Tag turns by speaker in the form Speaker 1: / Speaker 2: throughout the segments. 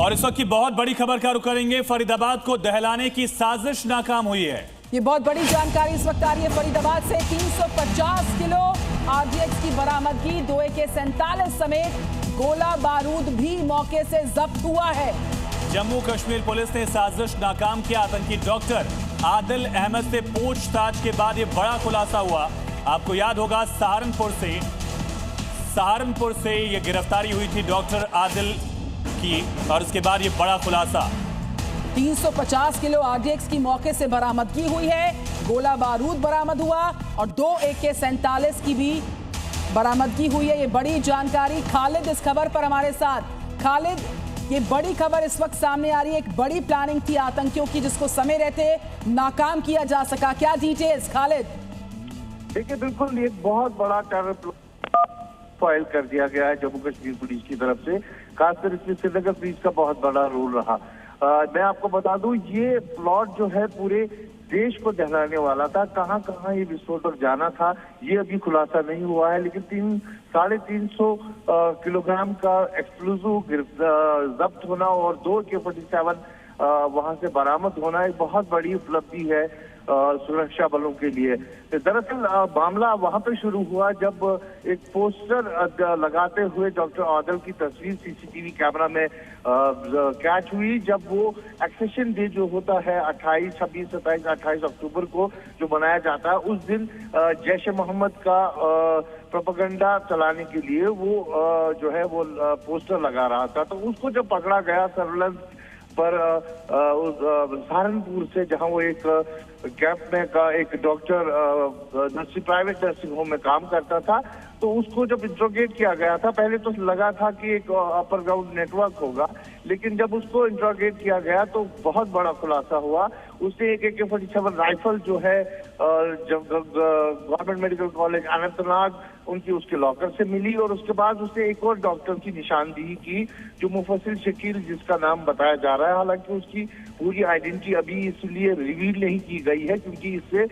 Speaker 1: और इस वक्त की बहुत बड़ी खबर का रुख करेंगे। फरीदाबाद को दहलाने की साजिश नाकाम हुई है।
Speaker 2: ये बहुत बड़ी जानकारी इस वक्त आ रही है। फरीदाबाद से 350 किलो आरडीएक्स की बरामदगी, 2 AK-47 समेत गोला बारूद भी मौके से जब्त हुआ है।
Speaker 1: जम्मू कश्मीर पुलिस ने साजिश नाकाम किया। आतंकी डॉक्टर आदिल अहमद से पूछताछ के बाद ये बड़ा खुलासा हुआ। आपको याद होगा सहारनपुर से ये गिरफ्तारी हुई थी डॉक्टर आदिल की, और उसके बाद ये बड़ा खुलासा।
Speaker 2: 350 किलो आरडीएक्स की मौके से बरामदगी हुई है, गोला बारूद बरामद हुआ और 2 AK-47 की भी बरामदगी हुई है। ये बड़ी जानकारी। खालिद इस खबर पर हमारे साथ। खालिद, ये बड़ी खबर इस वक्त सामने आ रही है। एक बड़ी प्लानिंग थी आतंकियों की जिसको समय रहते नाकाम किया जा सका। क्या डिटेल्स खालिद?
Speaker 3: देखिए, बिल्कुल एक बहुत बड़ा टेरर फाइल कर दिया गया है जम्मू कश्मीर पुलिस की तरफ से। खासकर इसमें श्रीनगर पुलिस का बहुत बड़ा रोल रहा। मैं आपको बता दूं, ये प्लॉट जो है पूरे देश को दहलाने वाला था। कहां कहां ये विस्फोटक जाना था ये अभी खुलासा नहीं हुआ है, लेकिन 350 किलोग्राम का एक्सप्लोजिव जब्त होना और 2 AK-47 वहां से बरामद होना एक बहुत बड़ी उपलब्धि है सुरक्षा बलों के लिए। दरअसल मामला वहां पे शुरू हुआ जब एक पोस्टर लगाते हुए डॉक्टर आदिल की तस्वीर सीसीटीवी कैमरा में कैच हुई। जब वो एक्सेशन डे जो होता है 28, 26, 27, 28 अक्टूबर को जो मनाया जाता है, उस दिन जैश ए मोहम्मद का प्रोपेगेंडा चलाने के लिए वो जो है वो पोस्टर लगा रहा था। तो उसको जब पकड़ा गया सर्विलेंस पर सहारनपुर से, जहां वो एक कैंप में का एक डॉक्टर प्राइवेट नर्सिंग होम में काम करता था, तो उसको जब इंट्रोगेट किया गया था, पहले तो लगा था कि एक अपर ग्राउंड नेटवर्क होगा, लेकिन जब उसको इंट्रोगेट किया गया तो बहुत बड़ा खुलासा हुआ। उसने एक AK-47 राइफल जो है जब गवर्नमेंट मेडिकल कॉलेज अनंतनाग उनकी उसके लॉकर से मिली, और उसके बाद उसने एक और डॉक्टर की निशानदेही की जो मुफस्सिल शकील जिसका नाम बताया जा रहा है। हालांकि उसकी पूरी आइडेंटिटी अभी इसलिए रिवील नहीं की गई है क्योंकि इससे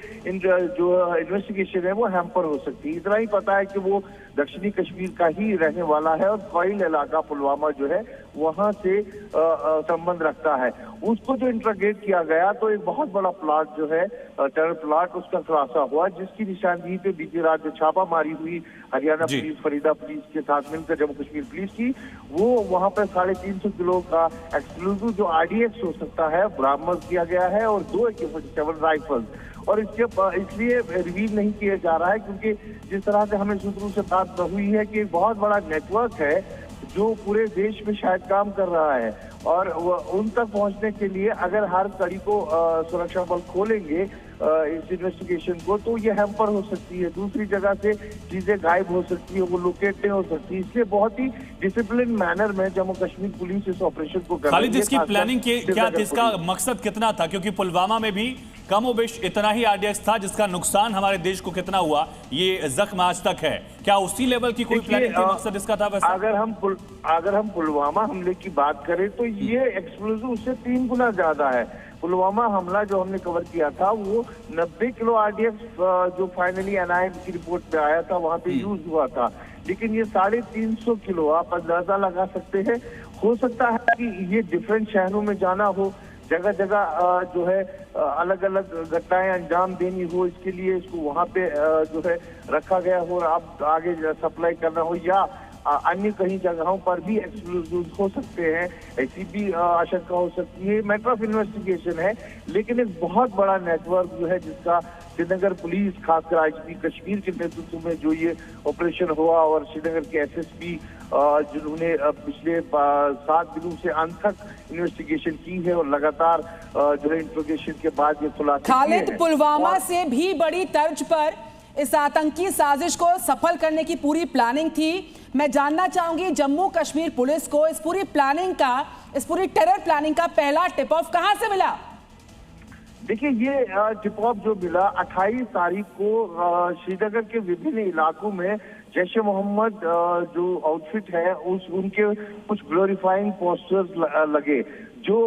Speaker 3: जो इन्वेस्टिगेशन है वो हैम्पर हो सकती है। इतना ही पता है कि वो दक्षिणी कश्मीर का ही रहने वाला है और कोयल इलाका पुलवामा जो है वहां से संबंध रखता है। उसको जो इंट्रोगेट किया गया तो एक बहुत बड़ा प्लाट जो है टेरर प्लाट, उसका खुलासा हुआ, जिसकी निशानदेही पे बीती रात जो छापामारी हुई हरियाणा पुलिस, फरीदा पुलिस के साथ मिलकर जम्मू कश्मीर पुलिस की, वो वहां पर 350 किलो का एक्सप्लोजिव जो आरडीएक्स हो सकता है बरामद किया गया है और 2 AK-47 राइफल। और इसके इसलिए रिवील नहीं किया जा रहा है क्योंकि जिस तरह से हमें सूत्रों से बात हुई है कि एक बहुत बड़ा नेटवर्क है जो पूरे देश में शायद काम कर रहा है, और उन तक पहुंचने के लिए अगर हर कड़ी को सुरक्षा बल खोलेंगे इस इन्वेस्टिगेशन को, तो ये हैम्पर हो सकती है। दूसरी जगह से चीजें गायब हो सकती है, वो लोकेट नहीं हो सकती। इसलिए बहुत ही डिसिप्लिन मैनर में जम्मू कश्मीर पुलिस इस ऑपरेशन को कर रही है।
Speaker 1: खालिद, इसकी प्लानिंग क्या थी, इसका मकसद कितना था? क्योंकि पुलवामा में भी कम ओ बेश इतना ही आरडीएक्स था जिसका नुकसान हमारे देश को कितना हुआ ये जख्म आज तक है। क्या उसी लेवल की कोई प्लानिंग थी, मकसद इसका था? वैसे
Speaker 3: अगर हम पुलवामा हमले की बात करें तो ये एक्सप्लोजिव उससे 3 गुना ज्यादा है। पुलवामा हमला जो हमने कवर किया था वो 90 किलो आरडीएक्स जो फाइनली एनआईए की रिपोर्ट में आया था वहां पे यूज हुआ था, लेकिन ये 350 किलो आप अंदाजा लगा सकते हैं। हो सकता है कि ये डिफरेंट शहरों में जाना हो, जगह जगह जो है अलग अलग घटनाएं अंजाम देनी हो, इसके लिए इसको वहां पे जो है रखा गया हो, आप आगे सप्लाई करना हो, या अन्य कहीं जगहों पर भी एक्सप्लोजिव हो सकते हैं, ऐसी भी आशंका हो सकती है। मैटर ऑफ इन्वेस्टिगेशन है, लेकिन एक बहुत बड़ा नेटवर्क जो है जिसका श्रीनगर पुलिस, खासकर आईजीपी कश्मीर के नेतृत्व में जो ये ऑपरेशन हुआ, और श्रीनगर के एसएसपी जिन्होंने पिछले 7 दिनों से अंत तक इन्वेस्टिगेशन की है और लगातार जो है इंट्रोगेशन के बाद ये खुलासा।
Speaker 2: खालिद, पुलवामा से भी बड़ी तर्ज पर इस आतंकी साजिश को सफल करने की पूरी प्लानिंग थी। मैं जानना चाहूंगी जम्मू कश्मीर पुलिस को इस पूरी टेरर प्लानिंग का पहला टिप ऑफ कहां से मिला?
Speaker 3: देखिए, ये टिप ऑफ जो मिला 28 तारीख को श्रीनगर के विभिन्न इलाकों में जैश ए मोहम्मद जो आउटफिट है उनके कुछ ग्लोरीफाइंग पोस्टर्स लगे, जो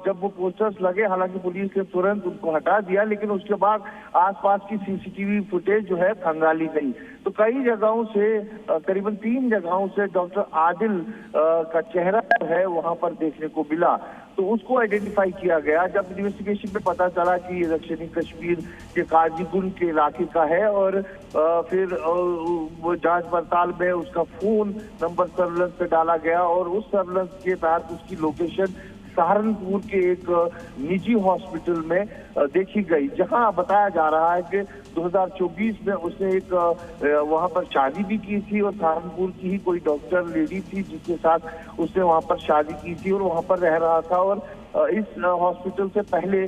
Speaker 3: जब वो पोस्टर्स लगे, हालांकि पुलिस ने तुरंत उनको हटा दिया, लेकिन उसके बाद आसपास की सीसीटीवी फुटेज जो है खंगाली गई। तो कई जगहों से, करीबन 3 जगहों से डॉक्टर आदिल का चेहरा जो है वहां पर देखने को मिला। तो उसको आइडेंटिफाई किया गया। जब इन्वेस्टिगेशन में पता चला कि ये दक्षिणी कश्मीर के काजीगुंड के इलाके का है, और फिर वो जांच पड़ताल में उसका फोन नंबर सर्विलेंस पे डाला गया, और उस सर्विलेंस के तहत उसकी लोकेशन सहारनपुर के एक निजी हॉस्पिटल में देखी गई, जहां बताया जा रहा है कि 2024 में उसने एक वहां पर शादी भी की थी, और सहारनपुर की ही कोई डॉक्टर लेडी थी जिसके साथ उसने वहां पर शादी की थी और वहां पर रह रहा था। और इस हॉस्पिटल से पहले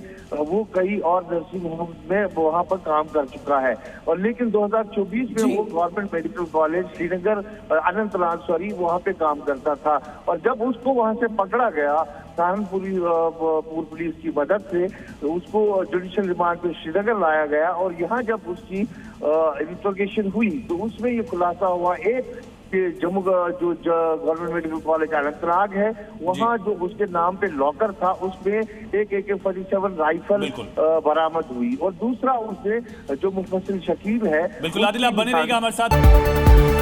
Speaker 3: वो कई और नर्सिंग होम में वहां पर काम कर चुका है। और लेकिन 2024 में वो government medical college Srinagar, Anantnag वहां पे काम करता था। और जब उसको वहां से पकड़ा गया सहारनपुर पुलिस की मदद से, तो उसको जुडिशियल रिमांड पे श्रीनगर लाया गया, और यहाँ जब उसकी इंट्रोगेशन हुई तो उसमें ये खुलासा हुआ एक कि जम्मू जो गवर्नमेंट मेडिकल कॉलेज अनंतनाग है, वहाँ जो उसके नाम पे लॉकर था उसमें एक AK-47 राइफल बरामद हुई। और दूसरा उसने जो मुफस्सिल शकील है,
Speaker 1: बिल्कुल आदिल, आप बने रहिएगा हमारे साथ।